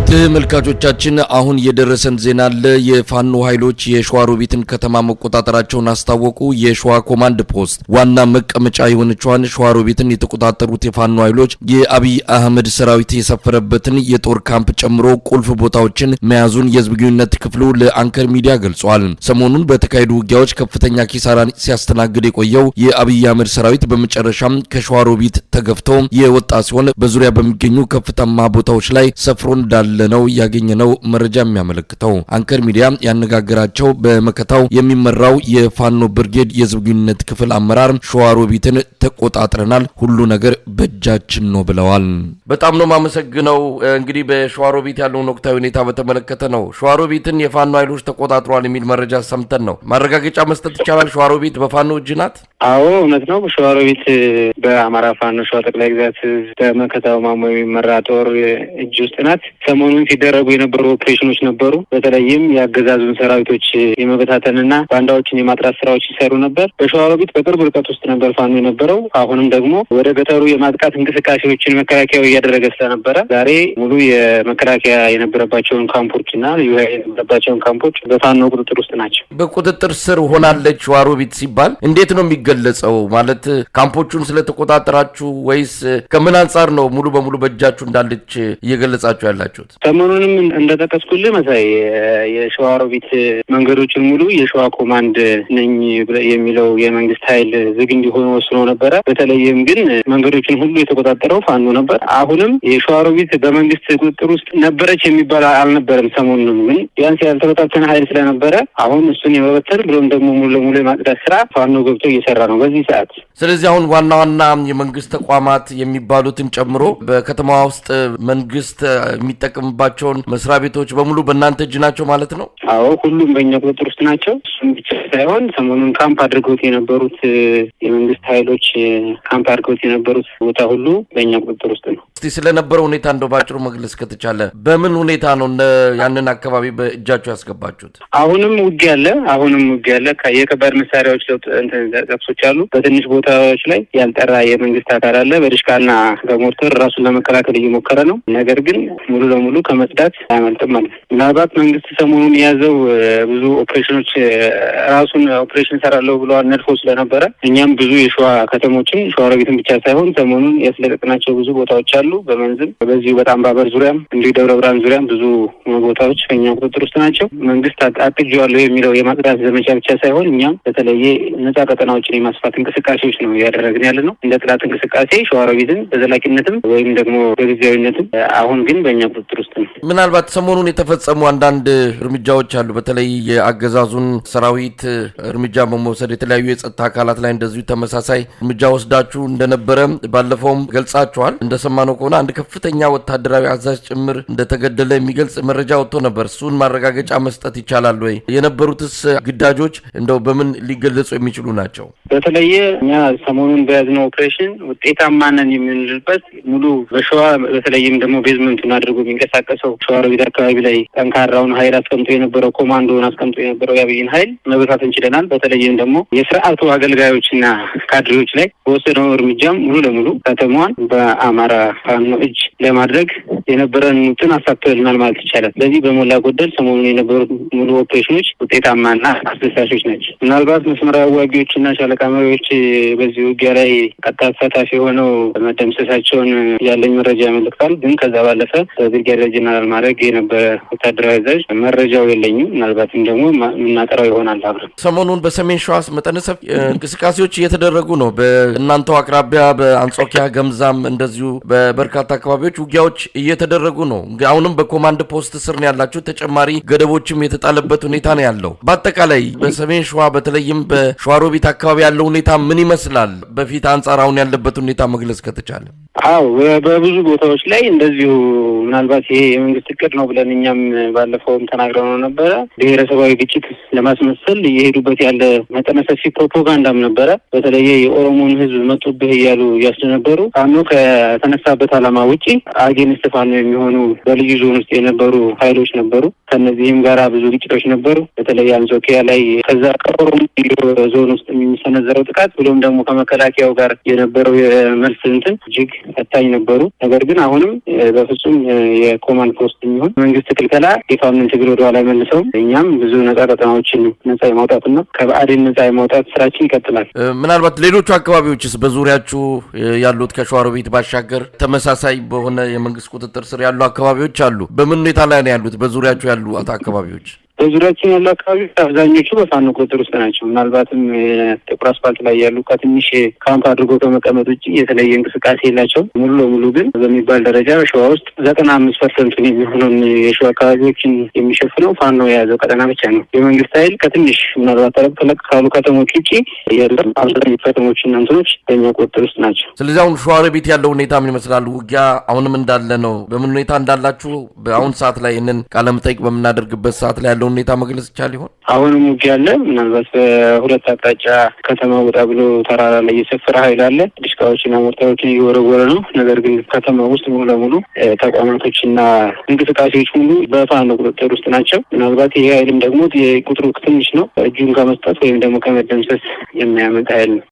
ተመልካቾቻችን አሁን የደረሰን ዜና አለ። የፋኖ ኃይሎች የሸዋሮቢትን ከተማ መቆጣጠራቸውን አስታወቁ። የሸዋ ኮማንድ ፖስት ዋና መቀመጫ የሆነችዋን ሸዋሮቢትን የተቆጣጠሩት የፋኖ ኃይሎች የአብይ አህመድ ሰራዊት የሰፈረበትን የጦር ካምፕ ጨምሮ ቁልፍ ቦታዎችን መያዙን የህዝብ ግንኙነት ክፍሉ ለአንከር ሚዲያ ገልጿል። ሰሞኑን በተካሄዱ ውጊያዎች ከፍተኛ ኪሳራን ሲያስተናግድ የቆየው የአብይ አህመድ ሰራዊት በመጨረሻም ከሸዋሮቢት ተገፍቶ የወጣ ሲሆን በዙሪያ በሚገኙ ከፍታማ ቦታዎች ላይ ሰፍሮ እንዳለ ነው ያገኘነው መረጃ የሚያመለክተው። አንከር ሚዲያ ያነጋገራቸው በመከታው የሚመራው የፋኖ ብርጌድ የህዝብ ግንኙነት ክፍል አመራር ሸዋሮቢትን ተቆጣጥረናል፣ ሁሉ ነገር በእጃችን ነው ብለዋል። በጣም ነው ማመሰግነው። እንግዲህ በሸዋሮቢት ያለውን ወቅታዊ ሁኔታ በተመለከተ ነው። ሸዋሮቢትን የፋኖ ኃይሎች ተቆጣጥሯል የሚል መረጃ ሰምተን ነው። ማረጋገጫ መስጠት ይቻላል? ሸዋሮቢት በፋኖ እጅ ናት? አዎ እውነት ነው። ሸዋሮቢት በአማራ ፋኖ ሸዋ ጠቅላይ ግዛት በመከታው ማሞ የሚመራ ጦር እጅ ውስጥ ናት። ሰሞኑን ሲደረጉ የነበሩ ኦፕሬሽኖች ነበሩ። በተለይም የአገዛዙን ሰራዊቶች የመበታተንና ባንዳዎችን የማጥራት ስራዎች ሲሰሩ ነበር። በሸዋሮቢት በቅርብ ርቀት ውስጥ ነበር ፋኖ የነበረው። አሁንም ደግሞ ወደ ገጠሩ የማጥቃት እንቅስቃሴዎችን መከላከያው እያደረገ ስለነበረ ዛሬ ሙሉ የመከላከያ የነበረባቸውን ካምፖችና ልዩ ኃይል የነበረባቸውን ካምፖች በፋኖ ቁጥጥር ውስጥ ናቸው። በቁጥጥር ስር ሆናለች ሸዋሮቢት ሲባል እንዴት ነው የሚገለጸው? ማለት ካምፖቹን ስለተቆጣጠራችሁ ወይስ ከምን አንጻር ነው ሙሉ በሙሉ በእጃችሁ እንዳለች እየገለጻችሁ ያላችሁት? ሰሞኑንም እንደጠቀስኩልህ መሳይ የሸዋሮቢት መንገዶችን ሙሉ የሸዋ ኮማንድ ነኝ የሚለው የመንግስት ኃይል ዝግ እንዲሆኑ ወስኖ ነበረ። በተለይም ግን መንገዶችን ሁሉ የተቆጣጠረው ፋኖ ነበር። አሁንም የሸዋሮቢት በመንግስት ቁጥጥር ውስጥ ነበረች የሚባል አልነበረም። ሰሞኑንም ግን ቢያንስ ያልተበታተነ ኃይል ስለነበረ አሁን እሱን የመበተን ብሎም ደግሞ ሙሉ ለሙሉ የማጽዳት ስራ ፋኖ ገብቶ እየሰራ ነው በዚህ ሰዓት። ስለዚህ አሁን ዋና ዋና የመንግስት ተቋማት የሚባሉትን ጨምሮ በከተማ ውስጥ መንግስት የሚጠቀምባቸውን መስሪያ ቤቶች በሙሉ በእናንተ እጅ ናቸው ማለት ነው? አዎ ሁሉም በእኛ ቁጥጥር ውስጥ ናቸው። እሱም ብቻ ሳይሆን ሰሞኑን ካምፕ አድርገውት የነበሩት የመንግስት ኃይሎች ካምፕ አድርገውት የነበሩት ቦታ ሁሉ በእኛ ቁጥጥር ውስጥ ነው። እስቲ ስለነበረው ሁኔታ እንደው ባጭሩ መግለጽ ከተቻለ በምን ሁኔታ ነው ያንን አካባቢ በእጃችሁ ያስገባችሁት? አሁንም ውጊያ አለ። የከባድ መሳሪያዎች ጠቅሶች አሉ። በትንሽ ቦታዎች ላይ ያልጠራ የመንግስት አካል አለ። በድሽቃና በሞርተር ራሱን ለመከላከል እየሞከረ ነው። ነገር ግን ሙሉ ለሙሉ ከመጽዳት አያመልጥም ማለት ነው። ምናልባት መንግስት ሰሞኑን የያዘው ብዙ ኦፕሬሽኖች ራሱን ኦፕሬሽን ሰራለሁ ብለዋል ነድፎ ስለነበረ እኛም ብዙ የሸዋ ከተሞችን ሸዋሮቢትን ብቻ ሳይሆን ሰሞኑን ያስለቀቅናቸው ብዙ ቦታዎች አሉ። በመንዝም በዚሁ በጣም ባበር ዙሪያም እንዲሁ ደብረ ብርሃን ዙሪያም ብዙ ቦታዎች ከኛ ቁጥጥር ውስጥ ናቸው። መንግስት አጥቅጄዋለሁ የሚለው የማጽዳት ዘመቻ ብቻ ሳይሆን እኛም በተለየ ነጻ ቀጠናዎችን የማስፋት እንቅስቃሴዎች ነው እያደረግን ያለ ነው። እንደ ጥላት እንቅስቃሴ ሸዋሮቢትን በዘላቂነትም ወይም ደግሞ በጊዜያዊነትም አሁን ግን በእኛ ቁጥጥር ውስጥ ነው። ምናልባት ሰሞኑን የተፈጸሙ አንዳንድ እርምጃዎች አሉ። በተለይ የአገዛዙን ሰራዊት እርምጃ በመውሰድ የተለያዩ የጸጥታ አካላት ላይ እንደዚሁ ተመሳሳይ እርምጃ ወስዳችሁ እንደነበረ ባለፈውም ገልጻችኋል። እንደሰማነው ከሆነ አንድ ከፍተኛ ወታደራዊ አዛዥ ጭምር እንደተገደለ የሚገልጽ መረጃ ወጥቶ ነበር። እሱን ማረጋገጫ መስጠት ይቻላል ወይ? የነበሩትስ ግዳጆች እንደው በምን ሊገለጹ የሚችሉ ናቸው? በተለየ እኛ ሰሞኑን በያዝነው ኦፕሬሽን ውጤታማ ነን የምንልበት ሙሉ በሸዋ በተለይም ደግሞ ቤዝመንቱን አድርጎ የሚንቀሳቀሰው ሸዋሮቢት አካባቢ ላይ ጠንካራውን ኃይል አስቀምጦ የነበረው ኮማንዶውን አስቀምጦ የነበረው የአብይን ኃይል መበታት እንችለናል። በተለይም ደግሞ የስርዓቱ አገልጋዮችና ካድሬዎች ላይ በወሰደው እርምጃም ሙሉ ለሙሉ ከተማዋን በአማራ ፋኖ እጅ ለማድረግ የነበረን ውጥን አሳክቶልናል ማለት ይቻላል። ስለዚህ በሞላ ጎደል ሰሞኑን የነበሩት ሙሉ ኦፕሬሽኖች ውጤታማና አስደሳቾች ናቸው። ምናልባት መስመራዊ አዋጊዎችና ሻለቃ መሪዎች በዚህ ውጊያ ላይ ቀጥታ ተሳታፊ ሆነው መደምሰሳቸውን ያለኝ መረጃ ያመለክታል። ግን ከዛ ባለፈ በብርጋዴር ጀነራል ማዕረግ የነበረ ወታደራዊ አዛዥ መረጃው የለኝም። ምናልባትም ደግሞ የምናጠራው ይሆናል አብረን። ሰሞኑን በሰሜን ሸዋ መጠነ ሰፊ እንቅስቃሴዎች እየተደረጉ ነው። በእናንተው አቅራቢያ በአንጾኪያ ገምዛም እንደዚሁ በበርካታ አካባቢዎች ውጊያዎች እየተደረጉ ነው። አሁንም በኮማንድ ፖስት ስር ነው ያላችሁ። ተጨማሪ ገደቦችም የተጣለበት ሁኔታ ነው ያለው። በአጠቃላይ በሰሜን ሸዋ በተለይም በሸዋሮቢት አካባቢ ያለው ሁኔታ ምን ይመስላል? በፊት አንጻር አሁን ያለበት ሁኔታ መግለጽ ከተቻለ። አዎ በብዙ ቦታዎች ላይ እንደዚሁ ምናልባት ይሄ የመንግስት እቅድ ነው ብለን እኛም ባለፈውም ተናግረው ነበረ። ብሔረሰባዊ ግጭት ለማስመሰል እየሄዱበት ያለ መጠነ ሰፊ ፕሮፓጋንዳም ነበረ። በተለየ የኦሮሞን ሕዝብ መጡብህ እያሉ እያስደነበሩ ፋኖ ከተነሳበት ዓላማ ውጪ አጌንስት ፋኖ የሚሆኑ በልዩ ዞን ውስጥ የነበሩ ኃይሎች ነበሩ። ከነዚህም ጋራ ብዙ ግጭቶች ነበሩ። በተለይ አንጾኪያ ላይ ከዛ ከኦሮሞ ዞን ውስጥ የሚሰነዘረው ጥቃት ብሎም ደግሞ ከመከላከያው ጋር የነበረው የመልስ እንትን እጅግ ፈታኝ ነበሩ። ነገር ግን አሁንም በፍጹም የኮማንድ ፖስት የሚሆን መንግስት ክልከላ የፋኖን ትግል ወደ ኋላ መልሰውም እኛም ብዙ ነጻ ቀጠናዎችን ነጻ የማውጣትና ከብአዴን ነጻ የማውጣት ስራችን ይቀጥላል። ምናልባት ሌሎቹ አካባቢዎችስ በዙሪያችሁ ያሉት ከሸዋሮቢት ባሻገር ተመሳሳይ በሆነ የመንግስት ቁጥጥር ስር ያሉ አካባቢዎች አሉ? በምን ሁኔታ ላይ ነው ያሉት በዙሪያችሁ ያሉ አካባቢዎች? በዙሪያችን ያሉ አካባቢዎች አብዛኞቹ በፋኖ ቁጥጥር ውስጥ ናቸው። ምናልባትም ጥቁር አስፋልት ላይ ያሉ ከትንሽ ካምፕ አድርጎ ከመቀመጥ ውጭ የተለየ እንቅስቃሴ የላቸው። ሙሉ ለሙሉ ግን በሚባል ደረጃ ሸዋ ውስጥ 95% የሚሆነውን የሸዋ አካባቢዎችን የሚሸፍነው ፋኖ የያዘው ቀጠና ብቻ ነው። የመንግስት ኃይል ከትንሽ ምናልባት ተለቅ ካሉ ከተሞች ውጭ የለም። አብዛኞቹ ከተሞችና እንትኖች በእኛ ቁጥጥር ውስጥ ናቸው። ስለዚህ አሁን ሸዋሮቢት ያለው ሁኔታ ምን ይመስላል? ውጊያ አሁንም እንዳለ ነው? በምን ሁኔታ እንዳላችሁ በአሁን ሰዓት ላይ ይህንን ቃለመጠይቅ በምናደርግበት ሰዓት ላይ ያለው ሁኔታ መግለጽ ይቻል ይሆን? አሁንም ውጊያ አለ። ምናልባት በሁለት አቅጣጫ ከተማ ወጣ ብሎ ተራራ ላይ የሰፈረ ኃይል አለ። ዲሽቃዎችና ሞርታሮችን እየወረወረ ነው። ነገር ግን ከተማ ውስጥ ሙሉ ለሙሉ ተቋማቶችና እንቅስቃሴዎች ሁሉ በፋኖ ቁጥጥር ውስጥ ናቸው። ምናልባት ይሄ ኃይልም ደግሞ ቁጥሩ ትንሽ ነው። እጁን ከመስጠት ወይም ደግሞ ከመደምሰስ የሚያመጣ ኃይል ነው።